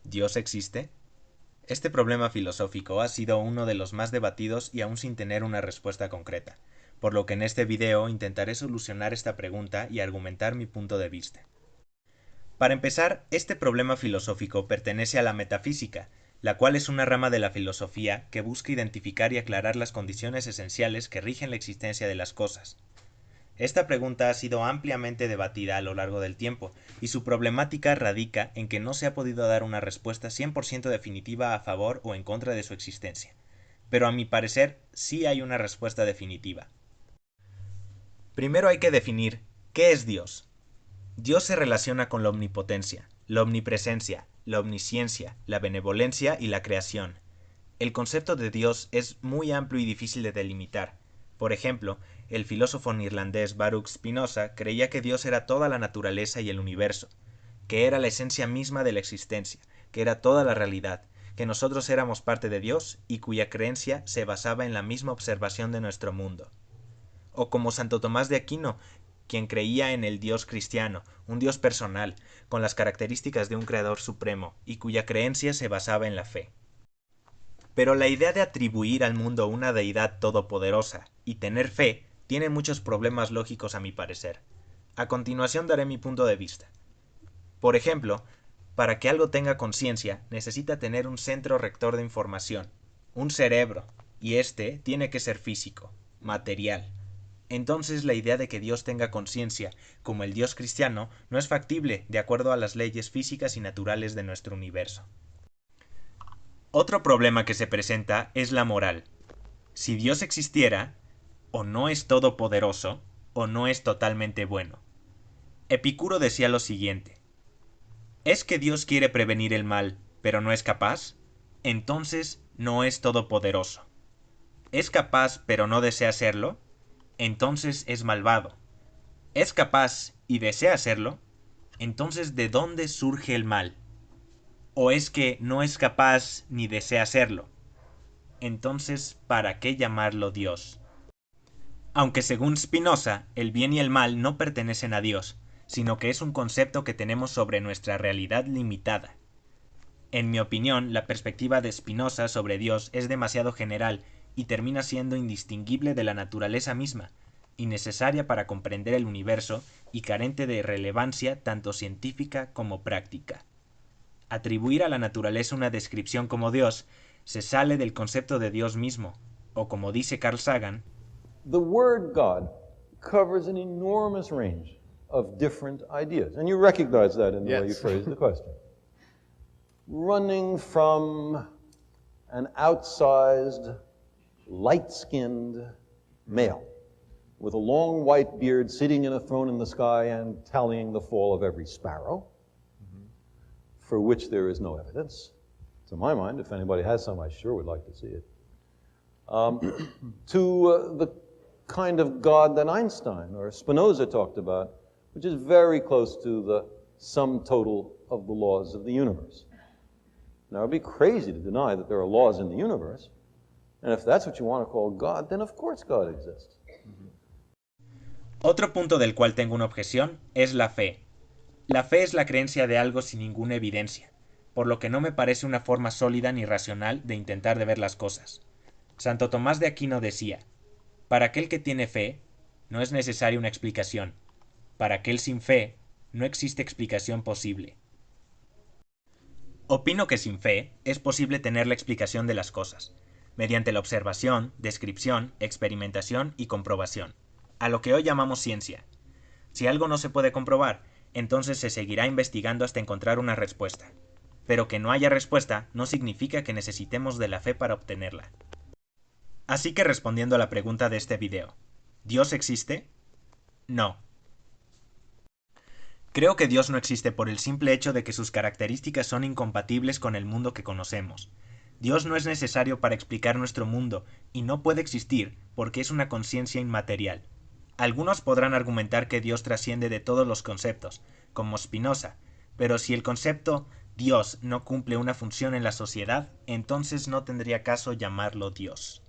¿Dios existe? Este problema filosófico ha sido uno de los más debatidos y aún sin tener una respuesta concreta, por lo que en este video intentaré solucionar esta pregunta y argumentar mi punto de vista. Para empezar, este problema filosófico pertenece a la metafísica, la cual es una rama de la filosofía que busca identificar y aclarar las condiciones esenciales que rigen la existencia de las cosas. Esta pregunta ha sido ampliamente debatida a lo largo del tiempo, y su problemática radica en que no se ha podido dar una respuesta 100% definitiva a favor o en contra de su existencia. Pero a mi parecer, sí hay una respuesta definitiva. Primero hay que definir ¿qué es Dios? Dios se relaciona con la omnipotencia, la omnipresencia, la omnisciencia, la benevolencia y la creación. El concepto de Dios es muy amplio y difícil de delimitar. Por ejemplo, el filósofo neerlandés Baruch Spinoza creía que Dios era toda la naturaleza y el universo, que era la esencia misma de la existencia, que era toda la realidad, que nosotros éramos parte de Dios y cuya creencia se basaba en la misma observación de nuestro mundo. O como Santo Tomás de Aquino, quien creía en el Dios cristiano, un Dios personal, con las características de un Creador supremo, y cuya creencia se basaba en la fe. Pero la idea de atribuir al mundo una deidad todopoderosa y tener fe tiene muchos problemas lógicos a mi parecer. A continuación daré mi punto de vista. Por ejemplo, para que algo tenga conciencia necesita tener un centro rector de información, un cerebro, y este tiene que ser físico, material. Entonces la idea de que Dios tenga conciencia, como el Dios cristiano, no es factible de acuerdo a las leyes físicas y naturales de nuestro universo. Otro problema que se presenta es la moral. Si Dios existiera, o no es todopoderoso, o no es totalmente bueno. Epicuro decía lo siguiente: ¿es que Dios quiere prevenir el mal, pero no es capaz? Entonces no es todopoderoso. ¿Es capaz, pero no desea hacerlo? Entonces es malvado. ¿Es capaz y desea hacerlo? Entonces ¿de dónde surge el mal? ¿O es que no es capaz ni desea hacerlo? Entonces ¿para qué llamarlo Dios? Aunque según Spinoza, el bien y el mal no pertenecen a Dios, sino que es un concepto que tenemos sobre nuestra realidad limitada. En mi opinión, la perspectiva de Spinoza sobre Dios es demasiado general y termina siendo indistinguible de la naturaleza misma, innecesaria para comprender el universo y carente de relevancia tanto científica como práctica. Atribuir a la naturaleza una descripción como Dios se sale del concepto de Dios mismo, o como dice Carl Sagan, the word God covers an enormous range of different ideas, and you recognize that in the way you phrase the question. Running from an outsized, light-skinned male with a long white beard sitting in a throne in the sky and tallying the fall of every sparrow, for which there is no evidence. To my mind, if anybody has some, I sure would like to see it. To the kind of God that Einstein or Spinoza talked about, which is very close to the sum total of the laws of the universe. Now, it would be crazy to deny that there are laws in the universe, and if that's what you want to call God, then of course God exists. Otro punto del cual tengo una objeción es la fe. La fe es la creencia de algo sin ninguna evidencia, por lo que no me parece una forma sólida ni racional de intentar de ver las cosas. Santo Tomás de Aquino decía: para aquel que tiene fe, no es necesaria una explicación. Para aquel sin fe, no existe explicación posible. Opino que sin fe es posible tener la explicación de las cosas, mediante la observación, descripción, experimentación y comprobación, a lo que hoy llamamos ciencia. Si algo no se puede comprobar, entonces se seguirá investigando hasta encontrar una respuesta. Pero que no haya respuesta no significa que necesitemos de la fe para obtenerla. Así que respondiendo a la pregunta de este video, ¿Dios existe? No. Creo que Dios no existe por el simple hecho de que sus características son incompatibles con el mundo que conocemos. Dios no es necesario para explicar nuestro mundo y no puede existir porque es una conciencia inmaterial. Algunos podrán argumentar que Dios trasciende de todos los conceptos, como Spinoza, pero si el concepto Dios no cumple una función en la sociedad, entonces no tendría caso llamarlo Dios.